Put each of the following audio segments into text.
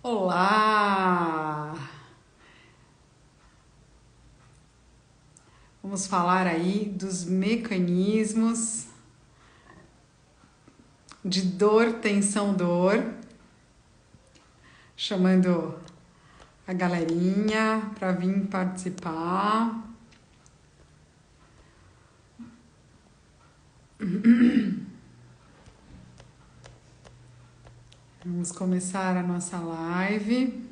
Olá! Vamos falar aí dos mecanismos de dor, tensão, dor. Chamando a galerinha para vir participar. Vamos começar a nossa live.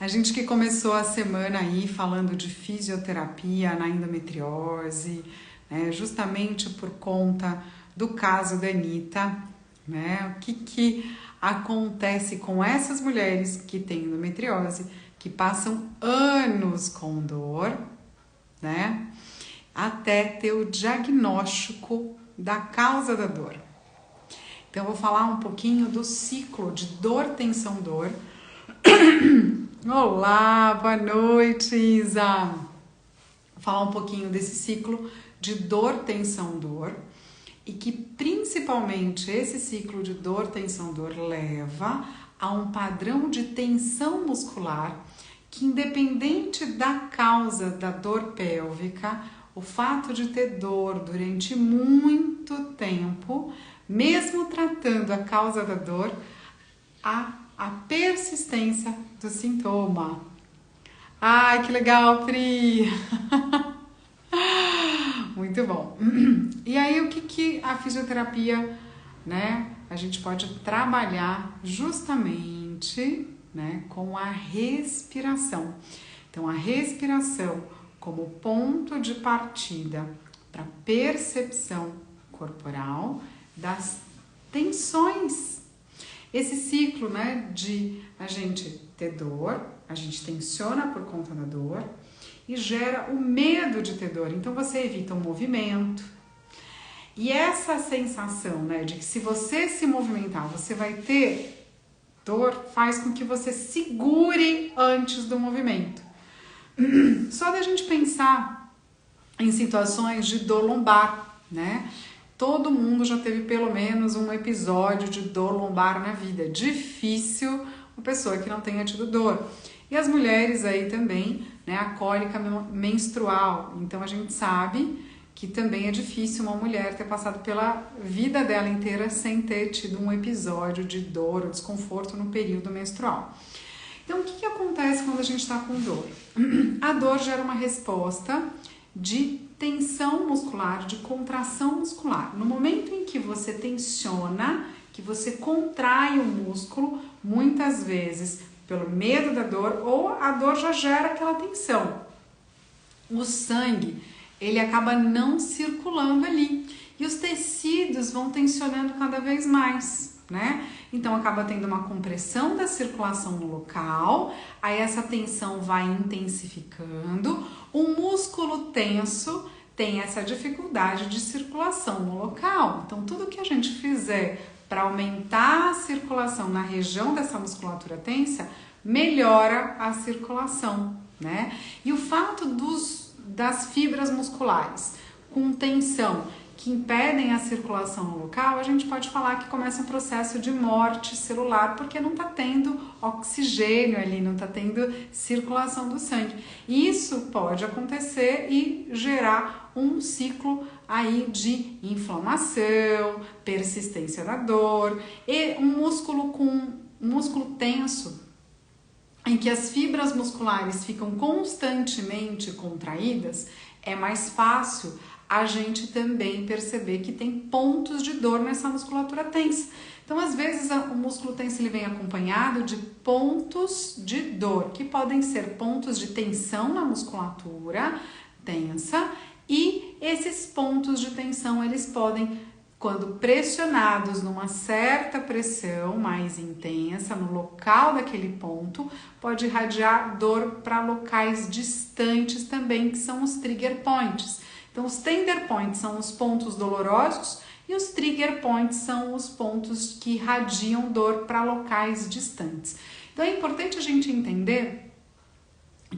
A gente que começou a semana aí falando de fisioterapia na endometriose, né, justamente por conta do caso da Anitta, né? O que acontece com essas mulheres que têm endometriose, que passam anos com dor, né? Até ter o diagnóstico da causa da dor. Então, eu vou falar um pouquinho do ciclo de dor, tensão, dor. Olá, boa noite, Isa! Vou falar um pouquinho desse ciclo de dor, tensão, dor. E que, principalmente, esse ciclo de dor, tensão, dor leva a um padrão de tensão muscular que, independente da causa da dor pélvica, o fato de ter dor durante muito tempo, mesmo tratando a causa da dor, a persistência do sintoma. Ai, que legal, Pri! Muito bom. E aí, o que a fisioterapia, né? A gente pode trabalhar justamente, né, com a respiração. Então, a respiração como ponto de partida para percepção corporal das tensões. Esse ciclo, né, de a gente ter dor, a gente tensiona por conta da dor e gera o medo de ter dor. Então você evita o movimento. E essa sensação, né, de que se você se movimentar, você vai ter dor, faz com que você segure antes do movimento. Só da gente pensar em situações de dor lombar, né? Todo mundo já teve pelo menos um episódio de dor lombar na vida. Difícil uma pessoa que não tenha tido dor. E as mulheres aí também, né? A cólica menstrual. Então a gente sabe que também é difícil uma mulher ter passado pela vida dela inteira sem ter tido um episódio de dor ou desconforto no período menstrual. Então o que acontece quando a gente está com dor? A dor gera uma resposta de tensão muscular, de contração muscular. No momento em que você tensiona, que você contrai o músculo, muitas vezes pelo medo da dor, ou a dor já gera aquela tensão. O sangue, ele acaba não circulando ali e os tecidos vão tensionando cada vez mais, né? Então acaba tendo uma compressão da circulação no local, aí essa tensão vai intensificando, o músculo tenso tem essa dificuldade de circulação no local. Então tudo que a gente fizer para aumentar a circulação na região dessa musculatura tensa, melhora a circulação, né? E o fato das fibras musculares com tensão que impedem a circulação no local, a gente pode falar que começa um processo de morte celular, porque não está tendo oxigênio ali, não está tendo circulação do sangue. E isso pode acontecer e gerar um ciclo aí de inflamação, persistência da dor e um músculo tenso, em que as fibras musculares ficam constantemente contraídas, é mais fácil a gente também perceber que tem pontos de dor nessa musculatura tensa. Então, às vezes, o músculo tenso ele vem acompanhado de pontos de dor, que podem ser pontos de tensão na musculatura tensa, e esses pontos de tensão, eles podem, quando pressionados numa certa pressão mais intensa no local daquele ponto, pode irradiar dor para locais distantes também, que são os trigger points. Então, os tender points são os pontos dolorosos e os trigger points são os pontos que irradiam dor para locais distantes. Então, é importante a gente entender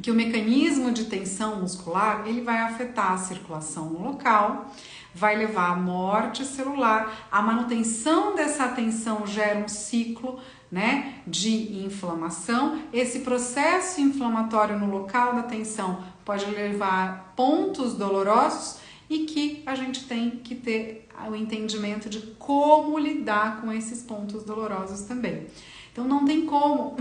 que o mecanismo de tensão muscular, ele vai afetar a circulação no local, vai levar à morte celular. A manutenção dessa tensão gera um ciclo, né, de inflamação. Esse processo inflamatório no local da tensão pode levar a pontos dolorosos e que a gente tem que ter o entendimento de como lidar com esses pontos dolorosos também. Então não tem como,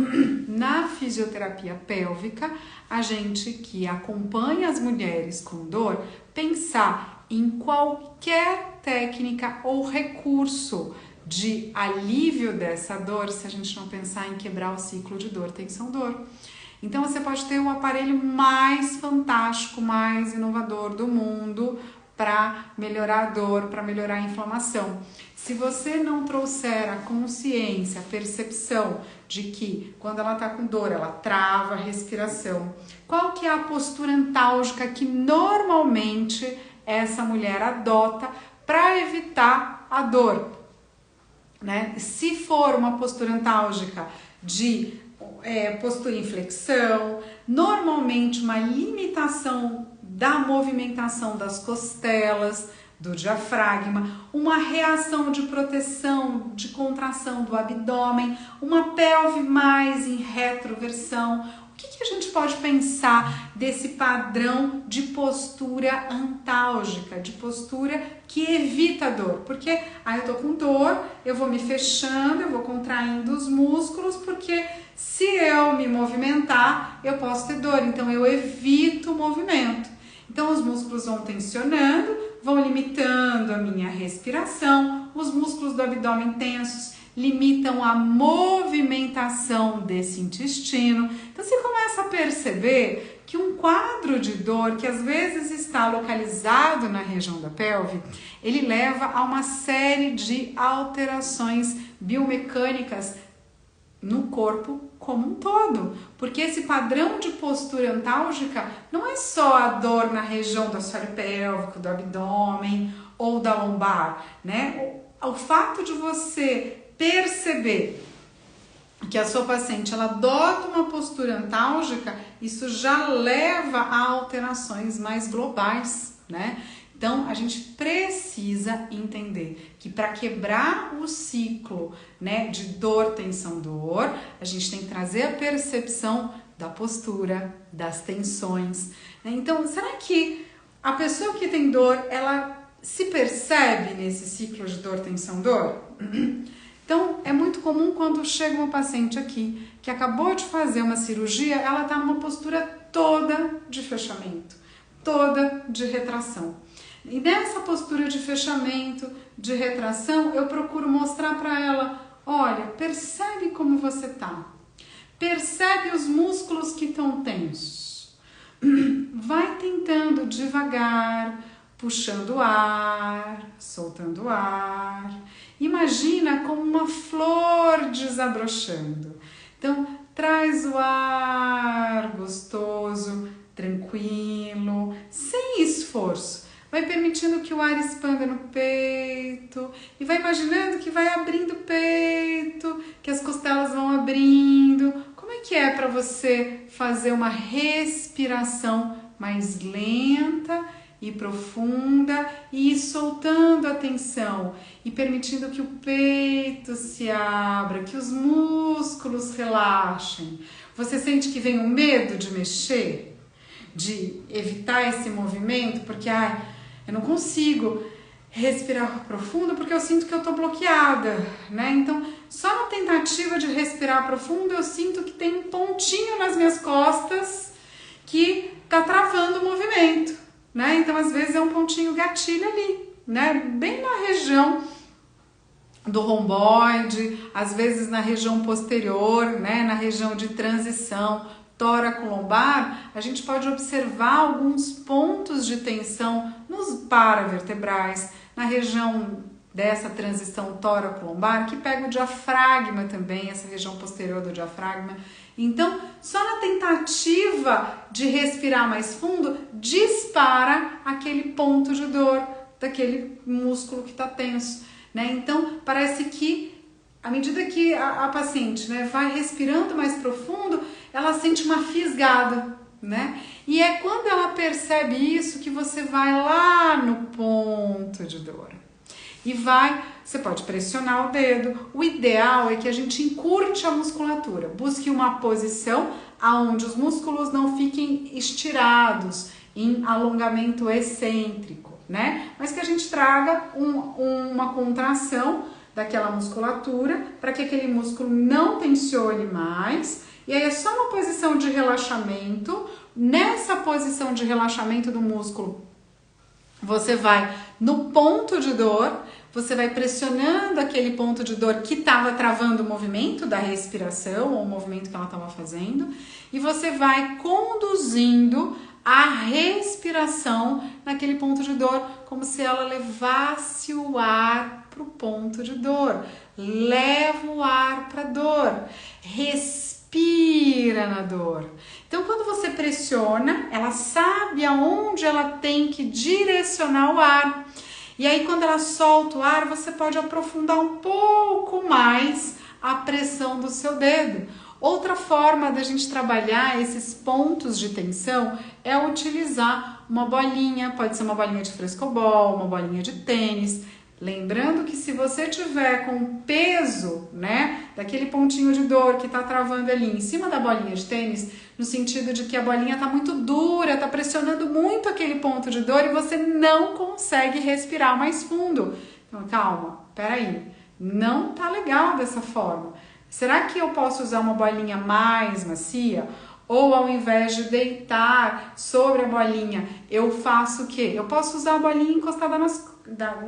na fisioterapia pélvica, a gente que acompanha as mulheres com dor, pensar em qualquer técnica ou recurso de alívio dessa dor, se a gente não pensar em quebrar o ciclo de dor, tensão, dor. Então você pode ter o aparelho mais fantástico, mais inovador do mundo para melhorar a dor, para melhorar a inflamação. Se você não trouxer a consciência, a percepção de que quando ela está com dor, ela trava a respiração, qual que é a postura antálgica que normalmente essa mulher adota para evitar a dor, né? Se for uma postura antálgica de postura em flexão, normalmente uma limitação da movimentação das costelas, do diafragma, uma reação de proteção, de contração do abdômen, uma pelve mais em retroversão. O que a gente pode pensar desse padrão de postura antálgica, de postura que evita a dor? Porque eu tô com dor, eu vou me fechando, eu vou contraindo os músculos, porque se eu me movimentar, eu posso ter dor, então eu evito o movimento. Então os músculos vão tensionando, vão limitando a minha respiração, os músculos do abdômen tensos limitam a movimentação desse intestino. Então você começa a perceber que um quadro de dor que às vezes está localizado na região da pelve, ele leva a uma série de alterações biomecânicas no corpo como um todo, porque esse padrão de postura antálgica não é só a dor na região do assoalho pélvico, do abdômen ou da lombar, né? O fato de você perceber que a sua paciente ela adota uma postura antálgica, isso já leva a alterações mais globais, né? Então, a gente precisa entender que para quebrar o ciclo, né, de dor, tensão, dor, a gente tem que trazer a percepção da postura, das tensões, né? Então, será que a pessoa que tem dor, ela se percebe nesse ciclo de dor, tensão, dor? Então, é muito comum quando chega uma paciente aqui que acabou de fazer uma cirurgia, ela está numa postura toda de fechamento, toda de retração. E nessa postura de fechamento, de retração, eu procuro mostrar para ela, olha, percebe como você tá, percebe os músculos que estão tensos, vai tentando devagar, puxando o ar, soltando o ar, imagina como uma flor desabrochando. Então, traz o ar gostoso, tranquilo, sem esforço. Vai permitindo que o ar expanda no peito e vai imaginando que vai abrindo o peito, que as costelas vão abrindo. Como é que é para você fazer uma respiração mais lenta e profunda e ir soltando a tensão e permitindo que o peito se abra, que os músculos relaxem? Você sente que vem o medo de mexer, de evitar esse movimento, porque eu não consigo respirar profundo porque eu sinto que eu tô bloqueada, né? Então, só na tentativa de respirar profundo, eu sinto que tem um pontinho nas minhas costas que tá travando o movimento, né? Então, às vezes é um pontinho gatilho ali, né? Bem na região do romboide, às vezes na região posterior, né? Na região de transição tóraco-lombar, a gente pode observar alguns pontos de tensão nos paravertebrais, na região dessa transição tóraco-lombar, que pega o diafragma também, essa região posterior do diafragma. Então, só na tentativa de respirar mais fundo, dispara aquele ponto de dor, daquele músculo que está tenso, né? Então, parece que à medida que a paciente, né, vai respirando mais profundo, ela sente uma fisgada, né? E é quando ela percebe isso que você vai lá no ponto de dor. E você pode pressionar o dedo. O ideal é que a gente encurte a musculatura. Busque uma posição onde os músculos não fiquem estirados em alongamento excêntrico, né? Mas que a gente traga uma contração daquela musculatura para que aquele músculo não tensione mais. E aí é só uma posição de relaxamento. Nessa posição de relaxamento do músculo, você vai no ponto de dor, você vai pressionando aquele ponto de dor que estava travando o movimento da respiração ou o movimento que ela estava fazendo, e você vai conduzindo a respiração naquele ponto de dor, como se ela levasse o ar para o ponto de dor. Leva o ar para a dor. Respira na dor. Então, quando você pressiona, ela sabe aonde ela tem que direcionar o ar. E aí, quando ela solta o ar, você pode aprofundar um pouco mais a pressão do seu dedo. Outra forma da gente trabalhar esses pontos de tensão é utilizar uma bolinha, pode ser uma bolinha de frescobol, uma bolinha de tênis. Lembrando que se você tiver com o peso, né, daquele pontinho de dor que está travando ali em cima da bolinha de tênis, no sentido de que a bolinha está muito dura, está pressionando muito aquele ponto de dor e você não consegue respirar mais fundo. Então, calma, peraí, não tá legal dessa forma. Será que eu posso usar uma bolinha mais macia? Ou ao invés de deitar sobre a bolinha, eu faço o quê? Eu posso usar a bolinha encostada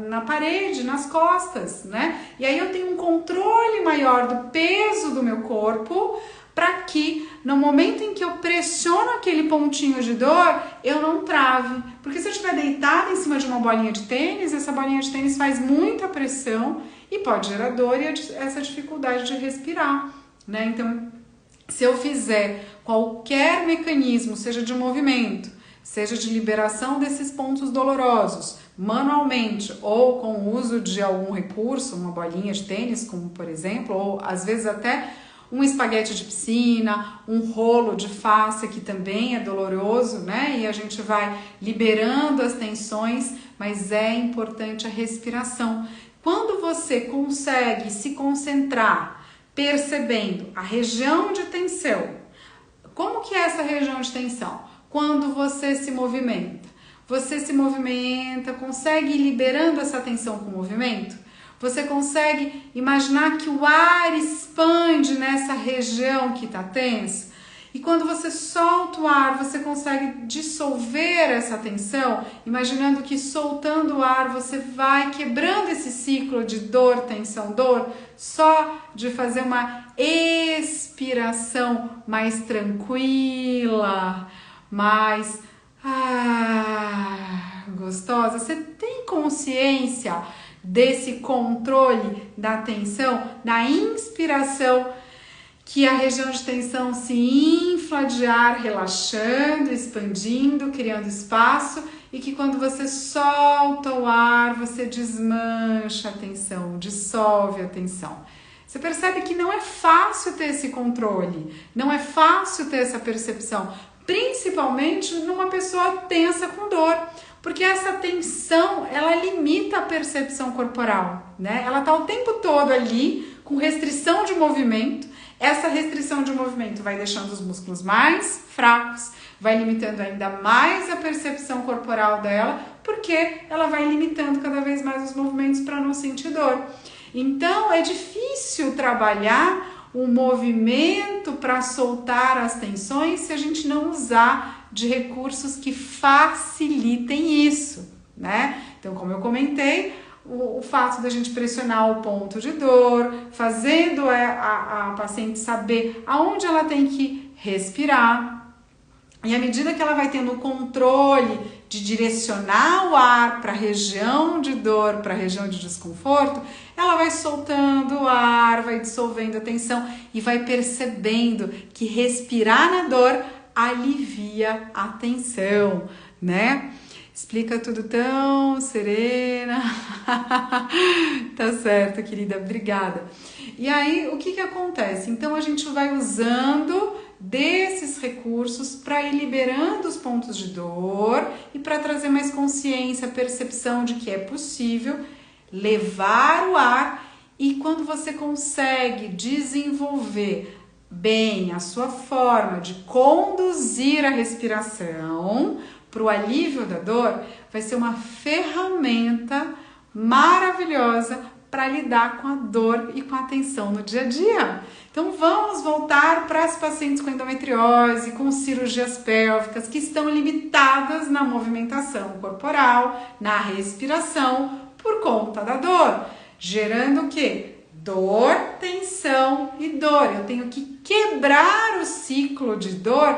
na parede, nas costas, né? E aí eu tenho um controle maior do peso do meu corpo para que no momento em que eu pressiono aquele pontinho de dor, eu não trave. Porque se eu estiver deitada em cima de uma bolinha de tênis, essa bolinha de tênis faz muita pressão e pode gerar dor e essa dificuldade de respirar, né? Então, se eu fizer qualquer mecanismo, seja de movimento, seja de liberação desses pontos dolorosos, manualmente ou com o uso de algum recurso, uma bolinha de tênis, como por exemplo, ou às vezes até um espaguete de piscina, um rolo de face que também é doloroso, né? E a gente vai liberando as tensões, mas é importante a respiração. Quando você consegue se concentrar percebendo a região de tensão, como que é essa região de tensão? Quando você se movimenta. Você se movimenta, consegue ir liberando essa tensão com o movimento? Você consegue imaginar que o ar expande nessa região que está tensa? E quando você solta o ar, você consegue dissolver essa tensão, imaginando que soltando o ar você vai quebrando esse ciclo de dor, tensão, dor, só de fazer uma expiração mais tranquila, mais gostosa. Você tem consciência desse controle da tensão, da inspiração, que a região de tensão se infla de ar, relaxando, expandindo, criando espaço, e que quando você solta o ar, você desmancha a tensão, dissolve a tensão. Você percebe que não é fácil ter esse controle, não é fácil ter essa percepção, principalmente numa pessoa tensa com dor, porque essa tensão, ela limita a percepção corporal, né? Ela tá o tempo todo ali com restrição de movimento. Essa restrição de movimento vai deixando os músculos mais fracos, vai limitando ainda mais a percepção corporal dela, porque ela vai limitando cada vez mais os movimentos para não sentir dor. Então é difícil trabalhar o movimento para soltar as tensões se a gente não usar de recursos que facilitem isso, né? Então, como eu comentei, o fato da gente pressionar o ponto de dor, fazendo a paciente saber aonde ela tem que respirar. E à medida que ela vai tendo o controle de direcionar o ar para a região de dor, para a região de desconforto, ela vai soltando o ar, vai dissolvendo a tensão e vai percebendo que respirar na dor alivia a tensão, né? Explica tudo tão serena. Tá certo, querida, obrigada. E aí, o que acontece? Então, a gente vai usando desses recursos para ir liberando os pontos de dor e para trazer mais consciência, percepção de que é possível levar o ar. E quando você consegue desenvolver bem a sua forma de conduzir a respiração para o alívio da dor, vai ser uma ferramenta maravilhosa para lidar com a dor e com a tensão no dia a dia. Então vamos voltar para as pacientes com endometriose, com cirurgias pélvicas que estão limitadas na movimentação corporal, na respiração por conta da dor, gerando o quê? Dor, tensão e dor. Eu tenho que quebrar o ciclo de dor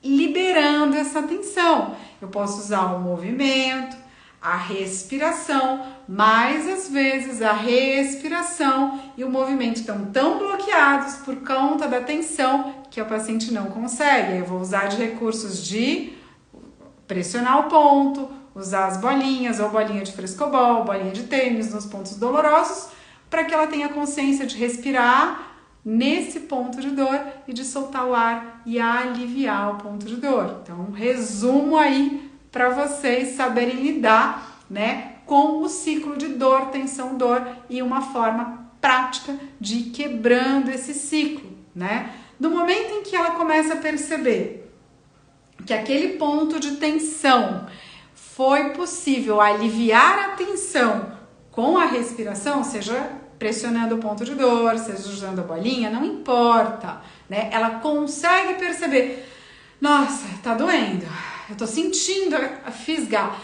liberando essa tensão. Eu posso usar o movimento, a respiração, mas às vezes a respiração e o movimento estão tão bloqueados por conta da tensão que a paciente não consegue. Aí eu vou usar de recursos de pressionar o ponto, usar as bolinhas, ou bolinha de frescobol, bolinha de tênis nos pontos dolorosos, para que ela tenha consciência de respirar nesse ponto de dor e de soltar o ar e aliviar o ponto de dor. Então, um resumo aí para vocês saberem lidar, né, com o ciclo de dor, tensão, dor e uma forma prática de ir quebrando esse ciclo, né? No momento em que ela começa a perceber que aquele ponto de tensão foi possível aliviar a tensão com a respiração, seja pressionando o ponto de dor, seja usando a bolinha, não importa, né? Ela consegue perceber, nossa, tá doendo, eu tô sentindo a fisgar.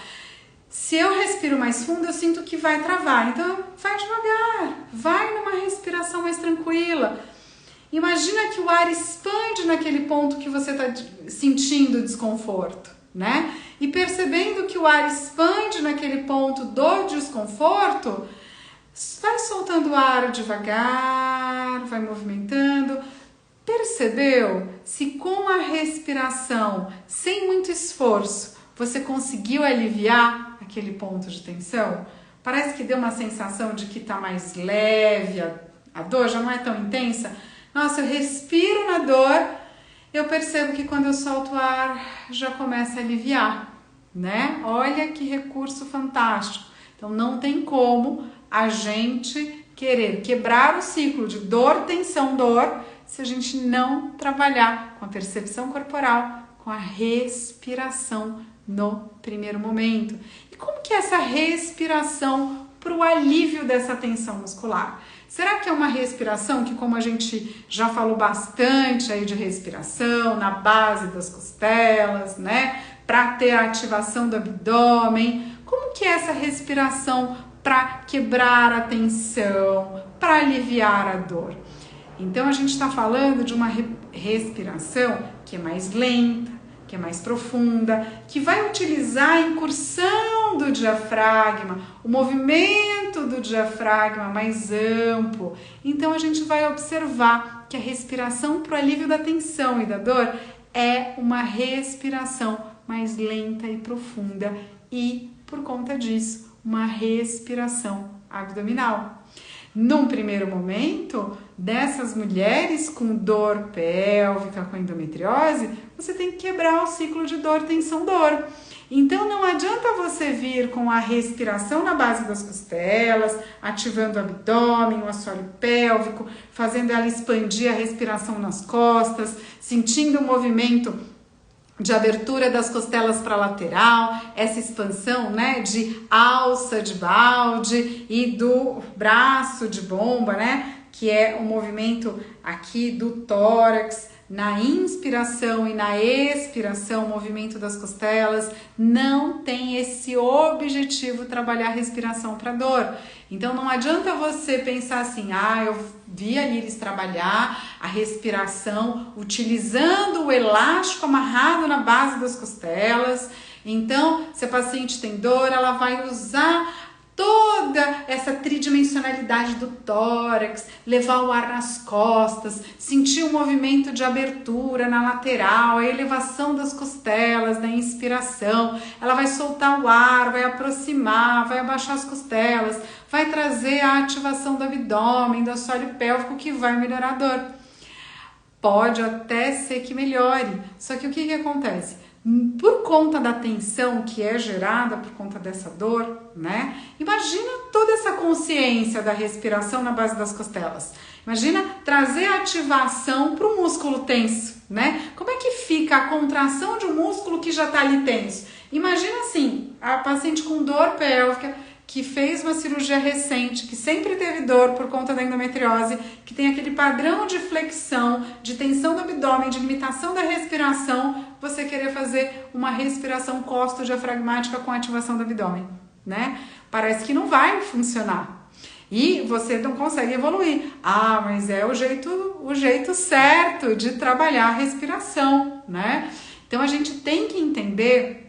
Se eu respiro mais fundo, eu sinto que vai travar. Então, vai devagar, vai numa respiração mais tranquila. Imagina que o ar expande naquele ponto que você está sentindo desconforto, né? E percebendo que o ar expande naquele ponto do desconforto, vai soltando o ar devagar, vai movimentando. Percebeu? Se com a respiração, sem muito esforço, você conseguiu aliviar aquele ponto de tensão? Parece que deu uma sensação de que está mais leve, a dor já não é tão intensa. Nossa, eu respiro na dor, eu percebo que quando eu solto o ar, já começa a aliviar, né? Olha que recurso fantástico. Então não tem como a gente querer quebrar o ciclo de dor, tensão, dor, se a gente não trabalhar com a percepção corporal, com a respiração no primeiro momento. E como que é essa respiração para o alívio dessa tensão muscular? Será que é uma respiração que, como a gente já falou bastante aí de respiração, na base das costelas, né? Para ter a ativação do abdômen. Como que é essa respiração para quebrar a tensão, para aliviar a dor? Então a gente está falando de uma respiração que é mais lenta, que é mais profunda, que vai utilizar a incursão do diafragma, o movimento do diafragma mais amplo. Então a gente vai observar que a respiração para o alívio da tensão e da dor é uma respiração mais lenta e profunda e, por conta disso, uma respiração abdominal. Num primeiro momento, dessas mulheres com dor pélvica, com endometriose, você tem que quebrar o ciclo de dor, tensão, dor. Então não adianta você vir com a respiração na base das costelas, ativando o abdômen, o assoalho pélvico, fazendo ela expandir a respiração nas costas, sentindo o movimento de abertura das costelas para lateral, essa expansão, né, de alça de balde e do braço de bomba, né, que é o movimento aqui do tórax, na inspiração e na expiração, o movimento das costelas, não tem esse objetivo trabalhar a respiração para dor. Então não adianta você pensar assim, eu vi a Liris trabalhar a respiração utilizando o elástico amarrado na base das costelas. Então, se a paciente tem dor, ela vai usar toda essa tridimensionalidade do tórax, levar o ar nas costas, sentir o movimento de abertura na lateral, a elevação das costelas, na inspiração. Ela vai soltar o ar, vai aproximar, vai abaixar as costelas, vai trazer a ativação do abdômen, do assoalho pélvico, que vai melhorar a dor. Pode até ser que melhore, só que o que acontece? Por conta da tensão que é gerada por conta dessa dor, né? Imagina toda essa consciência da respiração na base das costelas. Imagina trazer a ativação para o músculo tenso, né? Como é que fica a contração de um músculo que já está ali tenso? Imagina assim, a paciente com dor pélvica, que fez uma cirurgia recente, que sempre teve dor por conta da endometriose, que tem aquele padrão de flexão, de tensão do abdômen, de limitação da respiração, você querer fazer uma respiração costo-diafragmática com ativação do abdômen, né? Parece que não vai funcionar. E você não consegue evoluir. Ah, mas é o jeito certo de trabalhar a respiração, né? Então a gente tem que entender,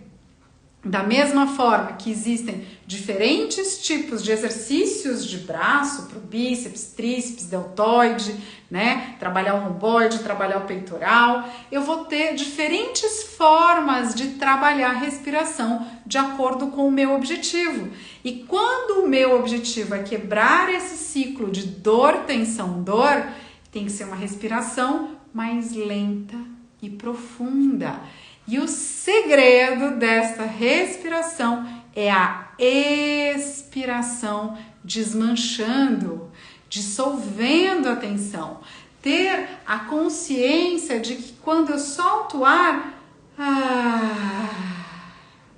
da mesma forma que existem diferentes tipos de exercícios de braço, para o bíceps, tríceps, deltoide, né? Trabalhar o romboide, trabalhar o peitoral. Eu vou ter diferentes formas de trabalhar a respiração de acordo com o meu objetivo. E quando o meu objetivo é quebrar esse ciclo de dor, tensão, dor, tem que ser uma respiração mais lenta e profunda. E o segredo desta respiração é a expiração, desmanchando, dissolvendo a tensão. Ter a consciência de que quando eu solto o ar,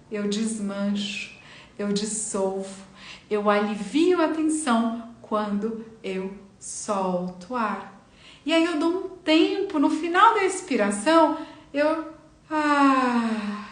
eu desmancho, eu dissolvo, eu alivio a tensão quando eu solto o ar. E aí eu dou um tempo, no final da expiração, eu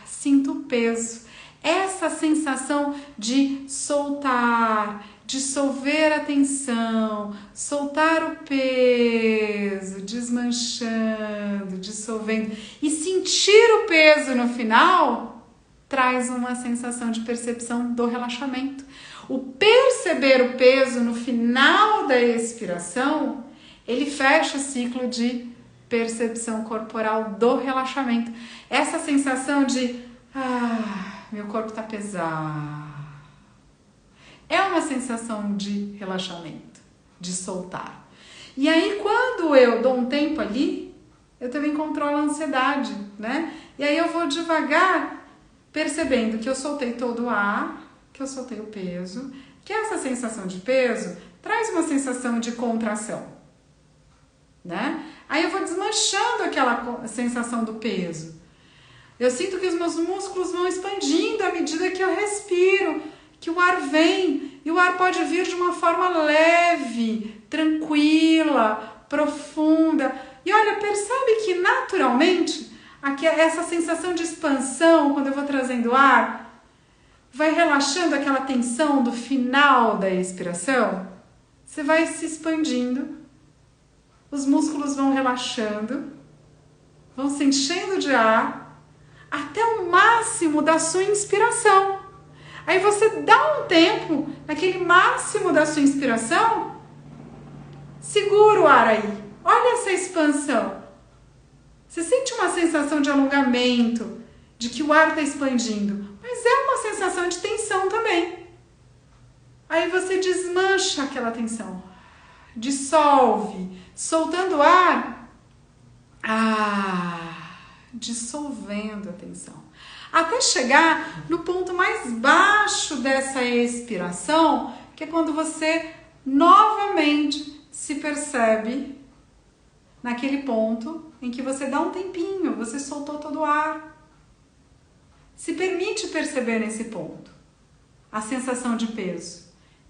sinto o peso. Essa sensação de soltar, dissolver a tensão, soltar o peso, desmanchando, dissolvendo e sentir o peso no final traz uma sensação de percepção do relaxamento. O perceber o peso no final da expiração, ele fecha o ciclo de percepção corporal do relaxamento. Essa sensação de meu corpo está pesado. É uma sensação de relaxamento, de soltar. E aí quando eu dou um tempo ali, eu também controlo a ansiedade, né? E aí eu vou devagar percebendo que eu soltei todo o ar, que eu soltei o peso, que essa sensação de peso traz uma sensação de contração, né? Aí eu vou desmanchando aquela sensação do peso. Eu sinto que os meus músculos vão expandindo à medida que eu respiro, que o ar vem, e o ar pode vir de uma forma leve, tranquila, profunda. E olha, percebe que naturalmente essa sensação de expansão, quando eu vou trazendo ar, vai relaxando aquela tensão do final da expiração. Você vai se expandindo, os músculos vão relaxando, vão se enchendo de ar, até o máximo da sua inspiração. Aí você dá um tempo naquele máximo da sua inspiração, segura o ar aí, olha essa expansão. Você sente uma sensação de alongamento, de que o ar está expandindo, mas é uma sensação de tensão também. Aí você desmancha aquela tensão, dissolve, soltando o ar, dissolvendo a tensão. Até chegar no ponto mais baixo dessa expiração, que é quando você novamente se percebe naquele ponto em que você dá um tempinho, você soltou todo o ar. Se permite perceber nesse ponto a sensação de peso.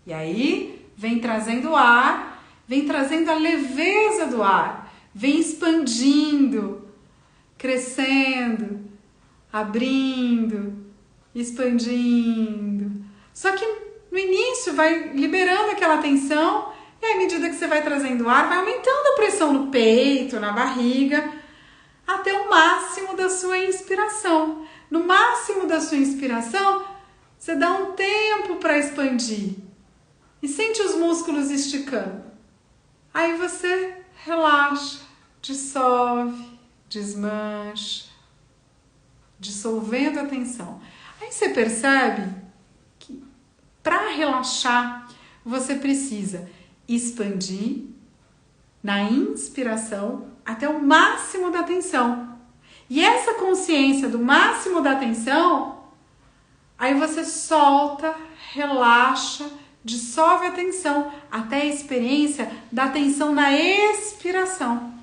E aí vem trazendo o ar, vem trazendo a leveza do ar, vem expandindo, crescendo, abrindo, expandindo. Só que no início vai liberando aquela tensão e à medida que você vai trazendo ar, vai aumentando a pressão no peito, na barriga, até o máximo da sua inspiração. No máximo da sua inspiração, você dá um tempo para expandir e sente os músculos esticando. Aí você relaxa, dissolve, desmancha, dissolvendo a tensão. Aí você percebe que para relaxar você precisa expandir, na inspiração até o máximo da tensão. E essa consciência do máximo da tensão, aí você solta, relaxa, dissolve a tensão até a experiência da tensão na expiração.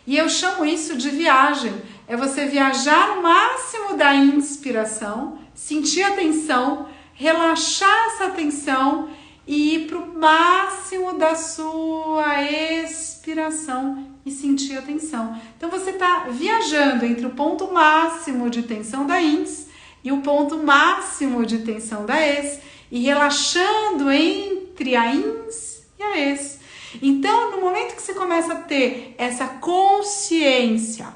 E eu chamo isso de viagem. É você viajar no máximo da inspiração, sentir a tensão, relaxar essa tensão e ir para o máximo da sua expiração e sentir a tensão. Então você está viajando entre o ponto máximo de tensão da ins e o ponto máximo de tensão da ex e relaxando entre a ins e a ex. Então, no momento que você começa a ter essa consciência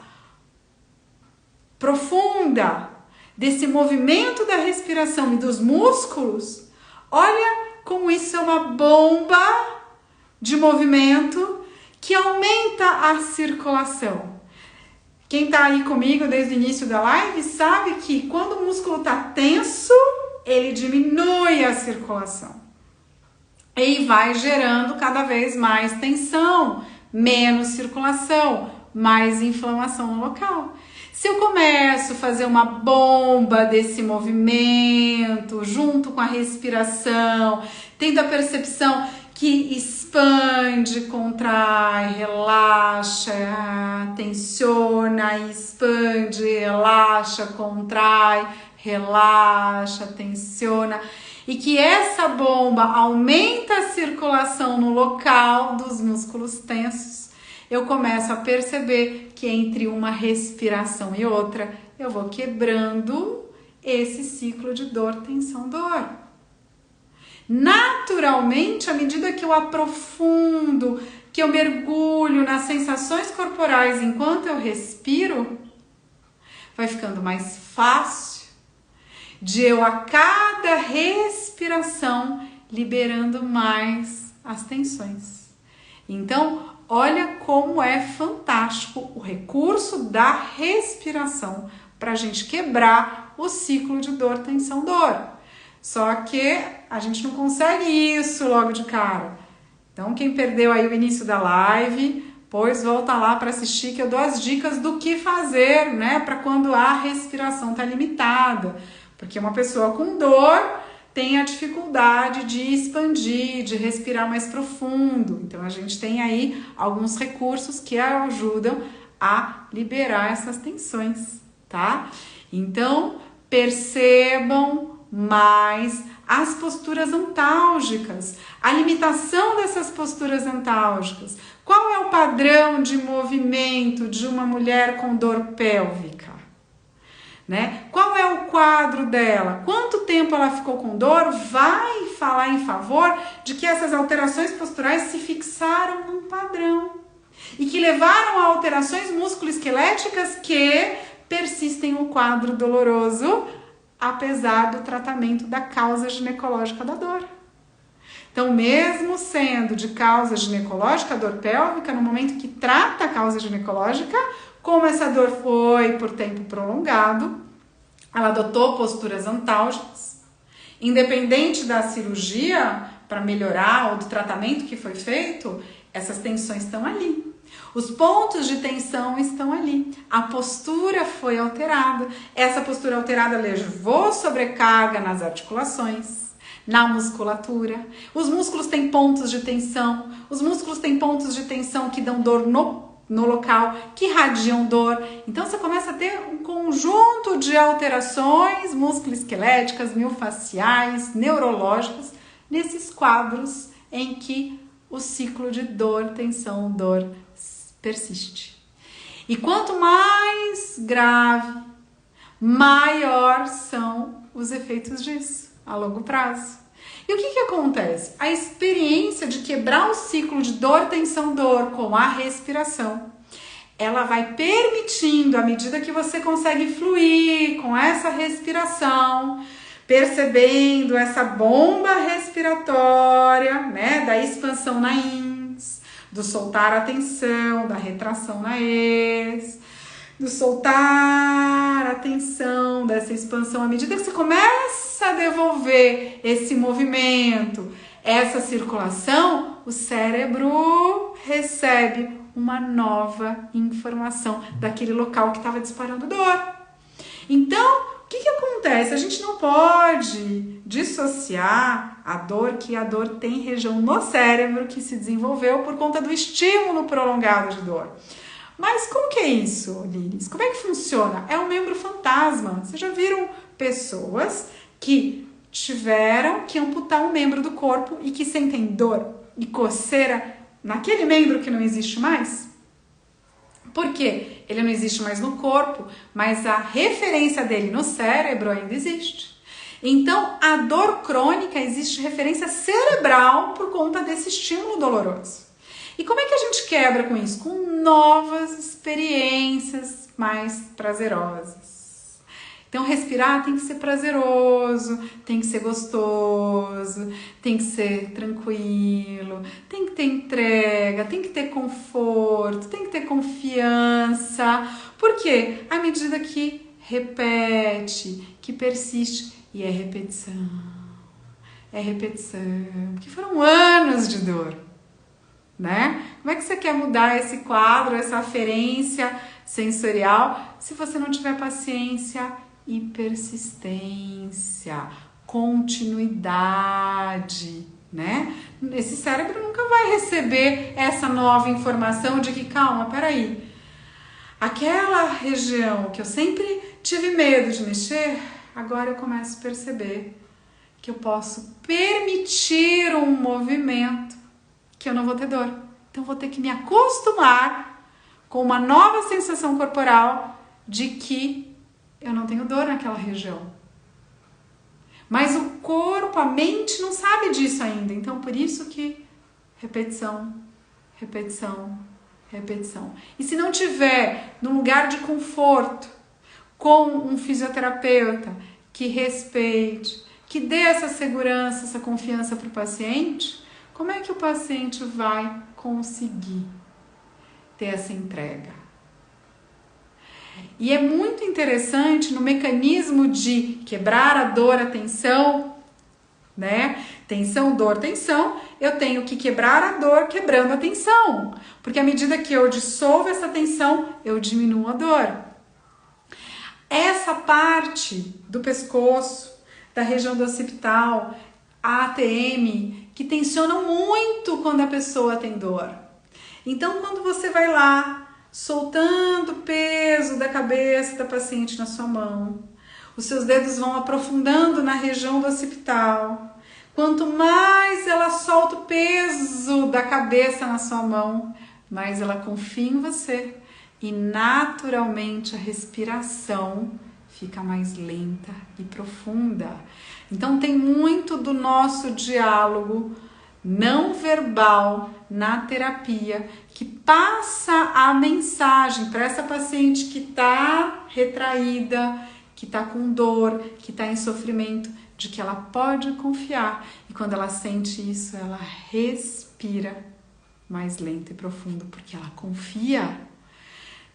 profunda desse movimento da respiração e dos músculos, olha como isso é uma bomba de movimento que aumenta a circulação. Quem está aí comigo desde o início da live sabe que quando o músculo está tenso, ele diminui a circulação. E vai gerando cada vez mais tensão, menos circulação, mais inflamação no local. Se eu começo a fazer uma bomba desse movimento, junto com a respiração, tendo a percepção que expande, contrai, relaxa, tensiona, expande, relaxa, contrai, relaxa, tensiona, e que essa bomba aumenta a circulação no local dos músculos tensos, eu começo a perceber que entre uma respiração e outra, eu vou quebrando esse ciclo de dor, tensão, dor. Naturalmente, à medida que eu aprofundo, que eu mergulho nas sensações corporais enquanto eu respiro, vai ficando mais fácil de eu a cada respiração liberando mais as tensões. Então, olha como é fantástico o recurso da respiração para a gente quebrar o ciclo de dor, tensão, dor. Só que a gente não consegue isso logo de cara. Então, quem perdeu aí o início da live, pois volta lá para assistir que eu dou as dicas do que fazer, né, para quando a respiração está limitada. Porque uma pessoa com dor tem a dificuldade de expandir, de respirar mais profundo. Então, a gente tem aí alguns recursos que ajudam a liberar essas tensões, tá? Então, percebam mais as posturas antálgicas, a limitação dessas posturas antálgicas. Qual é o padrão de movimento de uma mulher com dor pélvica? Né? Qual é o quadro dela? Quanto tempo ela ficou com dor? Vai falar em favor de que essas alterações posturais se fixaram num padrão e que levaram a alterações musculoesqueléticas que persistem no quadro doloroso, apesar do tratamento da causa ginecológica da dor. Então, mesmo sendo de causa ginecológica, a dor pélvica, no momento que trata a causa ginecológica, como essa dor foi por tempo prolongado, ela adotou posturas antálgicas. Independente da cirurgia para melhorar ou do tratamento que foi feito, essas tensões estão ali. Os pontos de tensão estão ali. A postura foi alterada. Essa postura alterada levou sobrecarga nas articulações, na musculatura. Os músculos têm pontos de tensão. Os músculos têm pontos de tensão que dão dor no local, que irradiam dor. Então você começa a ter um conjunto de alterações musculoesqueléticas, miofasciais, neurológicas, nesses quadros em que o ciclo de dor, tensão, dor persiste. E quanto mais grave, maior são os efeitos disso a longo prazo. E o que acontece? A experiência de quebrar o ciclo de dor, tensão, dor com a respiração, ela vai permitindo, à medida que você consegue fluir com essa respiração, percebendo essa bomba respiratória, né, da expansão na ins, do soltar a tensão, da retração na ex, do soltar a tensão, dessa expansão. À medida que você começa a devolver esse movimento, essa circulação, o cérebro recebe uma nova informação daquele local que estava disparando dor. Então, o que acontece? A gente não pode dissociar a dor, que a dor tem região no cérebro que se desenvolveu por conta do estímulo prolongado de dor. Mas como que é isso, Lilis? Como é que funciona? É um membro fantasma. Vocês já viram pessoas que tiveram que amputar um membro do corpo e que sentem dor e coceira naquele membro que não existe mais? Por quê? Ele não existe mais no corpo, mas a referência dele no cérebro ainda existe. Então, a dor crônica existe referência cerebral por conta desse estímulo doloroso. E como é que a gente quebra com isso? Com novas experiências mais prazerosas. Então, respirar tem que ser prazeroso, tem que ser gostoso, tem que ser tranquilo, tem que ter entrega, tem que ter conforto, tem que ter confiança. Por quê? À medida que repete, que persiste, e é repetição, porque foram anos de dor, né? Como é que você quer mudar esse quadro, essa aferência sensorial, se você não tiver paciência e persistência, continuidade, né? Esse cérebro nunca vai receber essa nova informação de que, calma, peraí, aquela região que eu sempre tive medo de mexer, agora eu começo a perceber que eu posso permitir um movimento que eu não vou ter dor. Então vou ter que me acostumar com uma nova sensação corporal de que eu não tenho dor naquela região. Mas o corpo, a mente não sabe disso ainda. Então, por isso que repetição, repetição, repetição. E se não tiver num lugar de conforto, com um fisioterapeuta que respeite, que dê essa segurança, essa confiança para o paciente, como é que o paciente vai conseguir ter essa entrega? E é muito interessante no mecanismo de quebrar a dor, a tensão, né? Tensão, dor, tensão. Eu tenho que quebrar a dor quebrando a tensão. Porque à medida que eu dissolvo essa tensão, eu diminuo a dor. Essa parte do pescoço, da região do occipital, a ATM, que tensionam muito quando a pessoa tem dor. Então, quando você vai lá, soltando o peso da cabeça da paciente na sua mão, os seus dedos vão aprofundando na região do occipital. Quanto mais ela solta o peso da cabeça na sua mão, mais ela confia em você e naturalmente a respiração fica mais lenta e profunda. Então tem muito do nosso diálogo não verbal na terapia que passa a mensagem para essa paciente que está retraída, que está com dor, que está em sofrimento, de que ela pode confiar. E quando ela sente isso, ela respira mais lento e profundo, porque ela confia.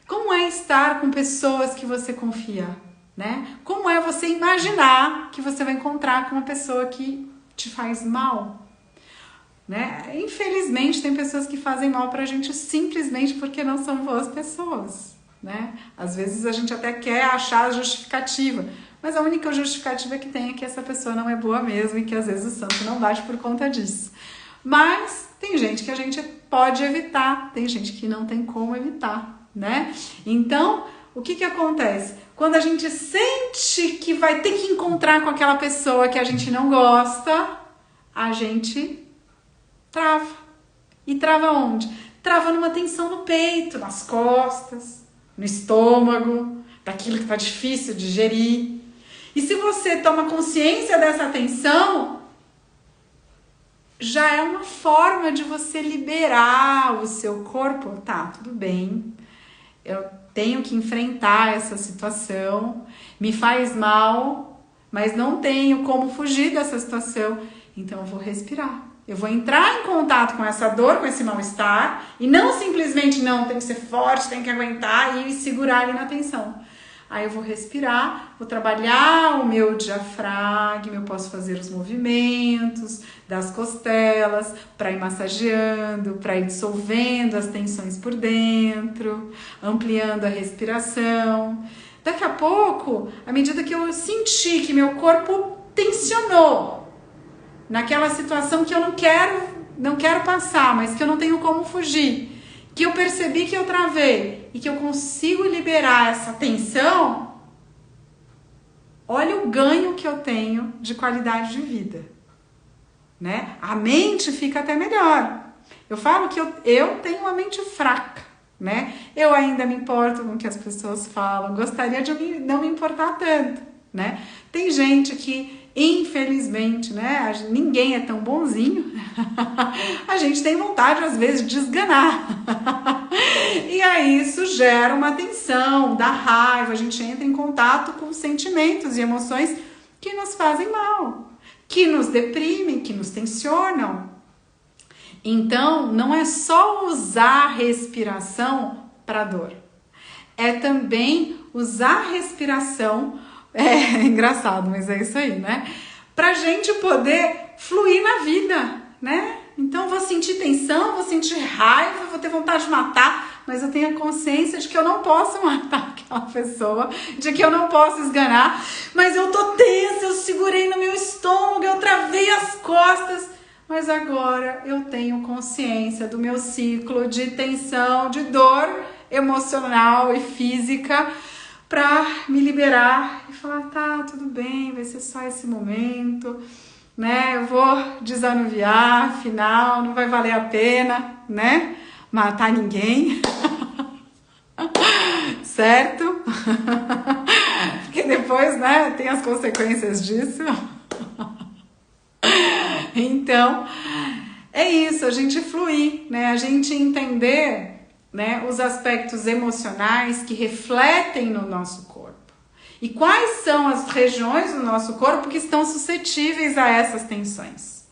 Como é estar com pessoas que você confia, né? Como é você imaginar que você vai encontrar com uma pessoa que te faz mal? Né? Infelizmente tem pessoas que fazem mal pra gente simplesmente porque não são boas pessoas, né? Às vezes a gente até quer achar a justificativa, mas a única justificativa que tem é que essa pessoa não é boa mesmo e que às vezes o santo não bate por conta disso. Mas tem gente que a gente pode evitar, tem gente que não tem como evitar, né? Então, o que acontece? Quando a gente sente que vai ter que encontrar com aquela pessoa que a gente não gosta, a gente trava. E trava onde? Trava numa tensão no peito, nas costas, no estômago, daquilo que tá difícil de digerir. E se você toma consciência dessa tensão, já é uma forma de você liberar o seu corpo. Tá, tudo bem, eu tenho que enfrentar essa situação, me faz mal, mas não tenho como fugir dessa situação, então eu vou respirar. Eu vou entrar em contato com essa dor, com esse mal-estar, e não simplesmente não, tem que ser forte, tem que aguentar e segurar ali na tensão. Aí eu vou respirar, vou trabalhar o meu diafragma, eu posso fazer os movimentos das costelas para ir massageando, para ir dissolvendo as tensões por dentro, ampliando a respiração. Daqui a pouco, à medida que eu senti que meu corpo tensionou naquela situação que eu não quero passar, mas que eu não tenho como fugir, que eu percebi que eu travei e que eu consigo liberar essa tensão, olha o ganho que eu tenho de qualidade de vida, né? A mente fica até melhor. Eu falo que eu tenho uma mente fraca, né? Eu ainda me importo com o que as pessoas falam, gostaria de não me importar tanto, né? Tem gente que, infelizmente, né, ninguém é tão bonzinho, a gente tem vontade às vezes de esganar, e aí isso gera uma tensão, dá raiva, a gente entra em contato com sentimentos e emoções que nos fazem mal, que nos deprimem, que nos tensionam. Então, não é só usar a respiração para dor, é também usar a respiração. É engraçado, mas é isso aí, né? Pra gente poder fluir na vida, né? Então, vou sentir tensão, vou sentir raiva, vou ter vontade de matar, mas eu tenho a consciência de que eu não posso matar aquela pessoa, de que eu não posso esganar, mas eu tô tensa, eu segurei no meu estômago, eu travei as costas, mas agora eu tenho consciência do meu ciclo de tensão, de dor emocional e física, para me liberar e falar, tá, tudo bem, vai ser só esse momento, né? Eu vou desanuviar, afinal, não vai valer a pena, né? Matar ninguém, certo? Porque depois, né, tem as consequências disso. Então, é isso, a gente fluir, né? A gente entender, né, os aspectos emocionais que refletem no nosso corpo. E quais são as regiões do nosso corpo que estão suscetíveis a essas tensões,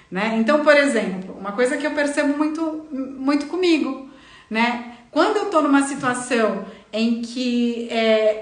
né? Então, por exemplo, uma coisa que eu percebo muito comigo, né? Quando eu tô numa situação em que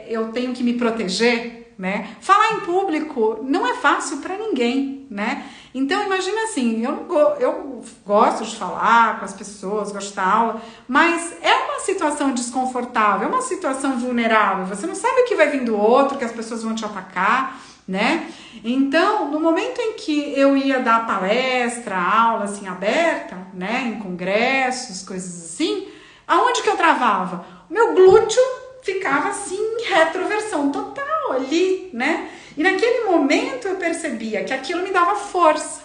eu tenho que me proteger, né? Falar em público não é fácil para ninguém, né? Então, imagina assim, eu gosto de falar com as pessoas, gosto de dar aula, mas é uma situação desconfortável, é uma situação vulnerável, você não sabe o que vai vir do outro, que as pessoas vão te atacar, né? Então, no momento em que eu ia dar palestra, aula assim aberta, né, em congressos, coisas assim, aonde que eu travava? O meu glúteo ficava assim, em retroversão total ali, né? E naquele momento eu percebia que aquilo me dava força,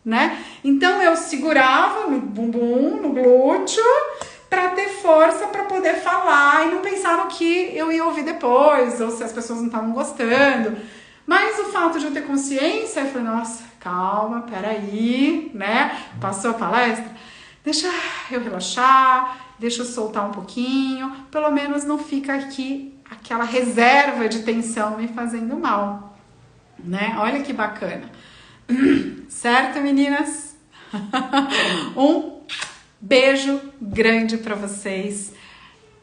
né? Então eu segurava no bumbum, no glúteo, para ter força para poder falar e não pensar no que eu ia ouvir depois, ou se as pessoas não estavam gostando. Mas o fato de eu ter consciência, eu falei, nossa, calma, peraí, né? Passou a palestra, deixa eu relaxar, deixa eu soltar um pouquinho, pelo menos não fica aqui aquela reserva de tensão me fazendo mal, né? Olha que bacana. Certo, meninas? Um beijo grande para vocês.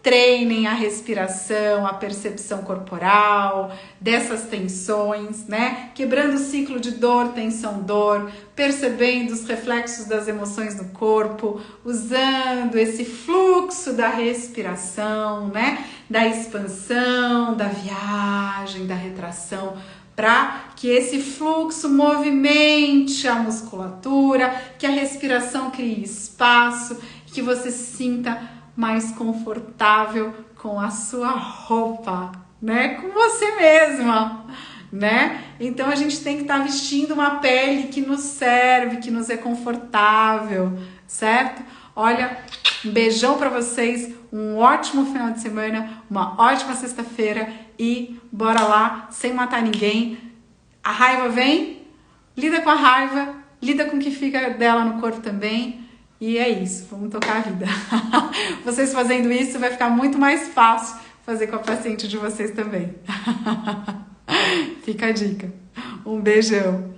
Treinem a respiração, a percepção corporal, dessas tensões, né? Quebrando o ciclo de dor, tensão, dor, percebendo os reflexos das emoções no corpo, usando esse fluxo da respiração, né? Da expansão, da viagem, da retração, para que esse fluxo movimente a musculatura, que a respiração crie espaço, que você se sinta mais confortável com a sua roupa, né? Com você mesma, né? Então a gente tem que estar vestindo uma pele que nos serve, que nos é confortável, certo? Olha, um beijão para vocês, um ótimo final de semana, uma ótima sexta-feira e bora lá, sem matar ninguém. A raiva vem, lida com a raiva, lida com o que fica dela no corpo também. E é isso, vamos tocar a vida. Vocês fazendo isso vai ficar muito mais fácil fazer com a paciente de vocês também. Fica a dica. Um beijão.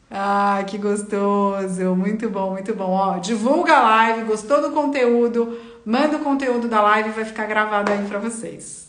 Ah, que gostoso. Muito bom, muito bom. Ó, divulga a live, gostou do conteúdo? manda o conteúdo da live, vai ficar gravado aí para vocês.